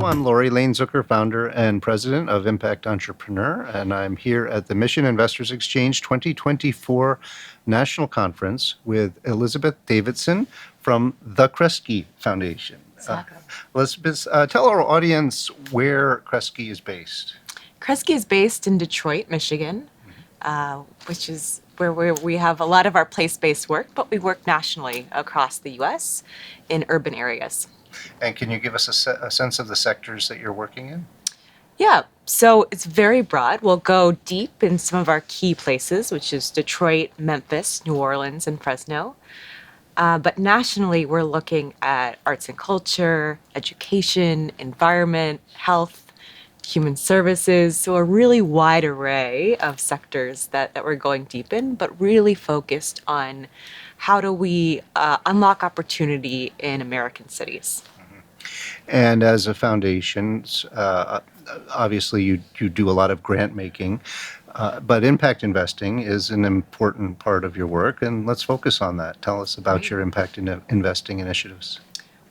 I'm Lori Lane Zucker, founder and president of Impact Entrepreneur, and I'm here at the Mission Investors Exchange 2024 National Conference with Elizabeth Davidson from the Kresge Foundation. Exactly. Elizabeth, tell our audience where Kresge is based. Kresge is based in Detroit, Michigan, which is where we have a lot of our place-based work, but we work nationally across the U.S. in urban areas. And can you give us a sense of the sectors that you're working in? Yeah, so it's very broad. We'll go deep in some of our key places, which is Detroit, Memphis, New Orleans, and Fresno. But nationally, we're looking at arts and culture, education, environment, health, human services. So a really wide array of sectors that we're going deep in, but really focused on how do we unlock opportunity in American cities. And as a foundation, obviously you do a lot of grant making, but impact investing is an important part of your work, and let's focus on that. Tell us about Right. your impact investing initiatives.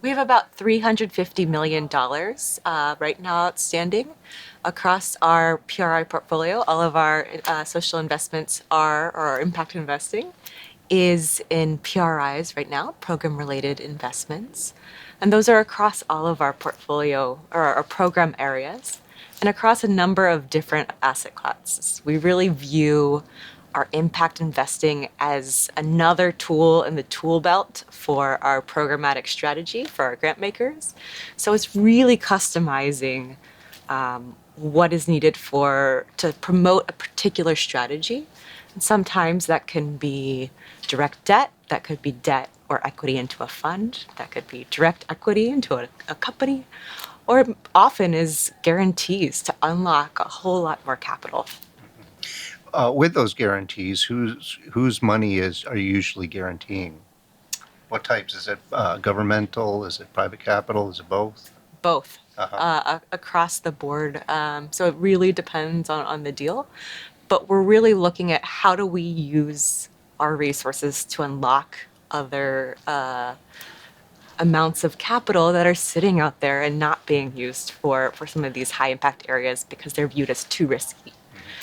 We have about $350 million right now outstanding across our PRI portfolio. All of our social investments or our impact investing is in PRIs right now, program-related investments. And those are across all of our portfolio or our program areas and across a number of different asset classes. We really view our impact investing as another tool in the tool belt for our programmatic strategy for our grant makers. So it's really customizing what is needed to promote a particular strategy. And sometimes that can be direct debt, that could be debt or equity into a fund, that could be direct equity into a company, or often is guarantees to unlock a whole lot more capital. With those guarantees, whose money are you usually guaranteeing? What types? Is it governmental? Is it private capital? Is it both? Both. Uh-huh. Across the board. So it really depends on the deal. But we're really looking at how do we use our resources to unlock other amounts of capital that are sitting out there and not being used for some of these high impact areas because they're viewed as too risky.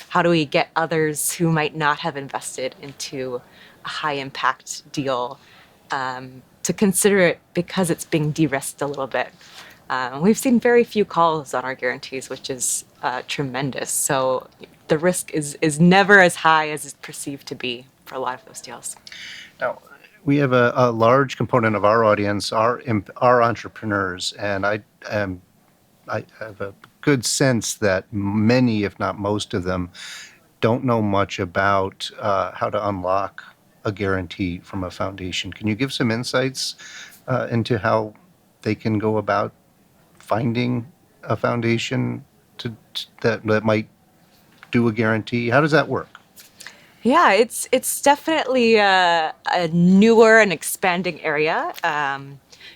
How do we get others who might not have invested into a high impact deal to consider it because it's being de-risked a little bit? We've seen very few calls on our guarantees, which is tremendous. So the risk is never as high as it's perceived to be for a lot of those deals. Now, we have a large component of our audience are entrepreneurs, and I have a good sense that many, if not most of them, don't know much about how to unlock a guarantee from a foundation. Can you give some insights into how they can go about finding a foundation that might do a guarantee? How does that work? Yeah, it's definitely a newer and expanding area.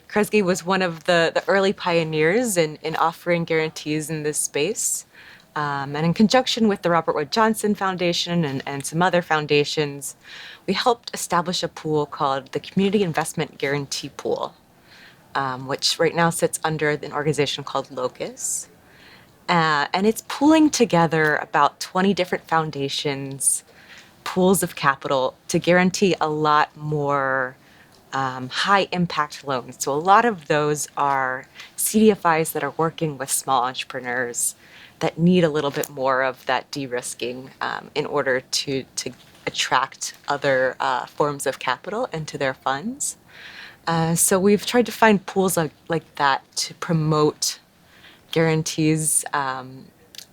Kresge was one of the early pioneers in offering guarantees in this space. And in conjunction with the Robert Wood Johnson Foundation and some other foundations, we helped establish a pool called the Community Investment Guarantee Pool, which right now sits under an organization called Locus. And it's pooling together about 20 different foundations, pools of capital to guarantee a lot more high impact loans. So a lot of those are CDFIs that are working with small entrepreneurs that need a little bit more of that de-risking in order to attract other forms of capital into their funds. So we've tried to find pools like that to promote guarantees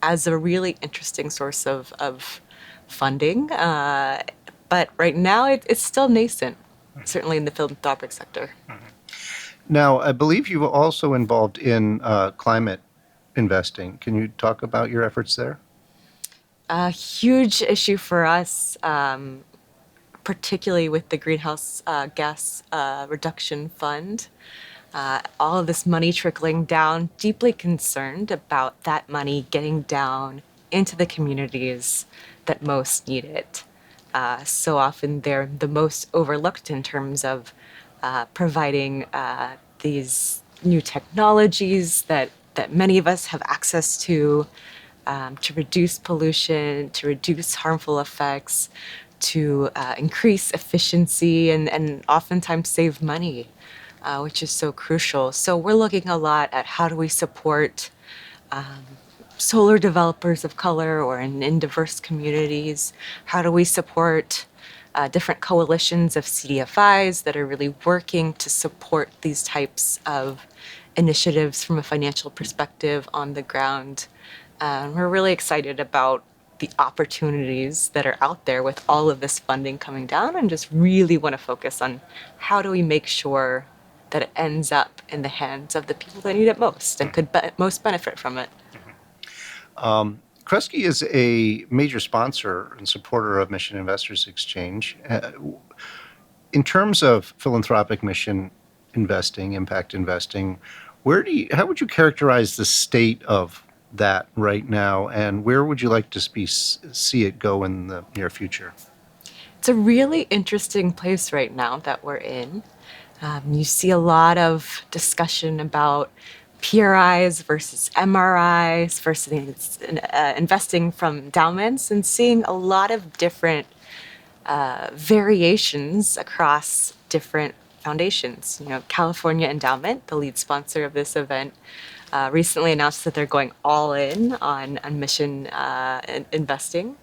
as a really interesting source of funding. But right now it's still nascent, certainly in the philanthropic sector. Now, I believe you were also involved in climate investing. Can you talk about your efforts there? A huge issue for us, particularly with the greenhouse gas reduction fund. All of this money trickling down, deeply concerned about that money getting down into the communities that most need it. So often they're the most overlooked in terms of providing these new technologies that that many of us have access to reduce pollution, to reduce harmful effects, to increase efficiency, and oftentimes save money, which is so crucial. So we're looking a lot at how do we support solar developers of color or in diverse communities? How do we support different coalitions of CDFIs that are really working to support these types of initiatives from a financial perspective on the ground? We're really excited about the opportunities that are out there with all of this funding coming down, and just really want to focus on how do we make sure that it ends up in the hands of the people that need it most and could most benefit from it. Kresge is a major sponsor and supporter of Mission Investors Exchange. In terms of philanthropic mission investing, impact investing, how would you characterize the state of that right now, and where would you like to see it go in the near future? It's a really interesting place right now that we're in. You see a lot of discussion about PRIs versus MRIs versus investing from endowments, and seeing a lot of different variations across different foundations. You know, California Endowment, the lead sponsor of this event, recently announced that they're going all in on mission investing.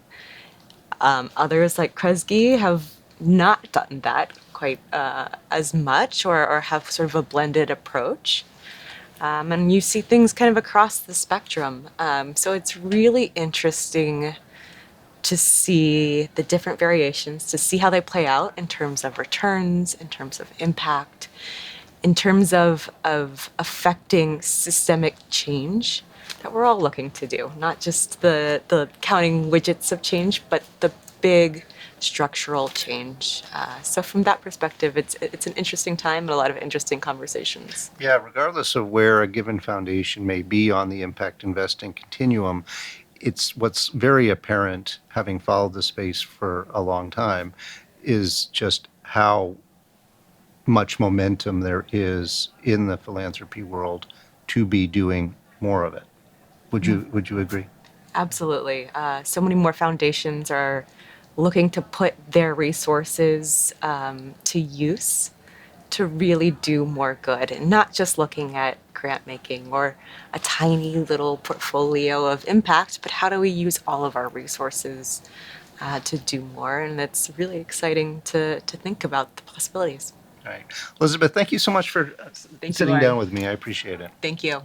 Others like Kresge have not done that quite as much, or have sort of a blended approach. And you see things kind of across the spectrum. So it's really interesting to see the different variations, to see how they play out in terms of returns, in terms of impact, in terms of affecting systemic change that we're all looking to do, not just the counting widgets of change, but the big structural change. So from that perspective, it's an interesting time and a lot of interesting conversations. Yeah, regardless of where a given foundation may be on the impact investing continuum, it's what's very apparent, having followed the space for a long time, is just how much momentum there is in the philanthropy world to be doing more of it. Would you agree? Absolutely. So many more foundations are looking to put their resources to use to really do more good, and not just looking at grant making or a tiny little portfolio of impact, but how do we use all of our resources to do more? And it's really exciting to think about the possibilities. All right. Elizabeth, thank you so much for you, sitting Lauren. down with me. I appreciate it. Thank you.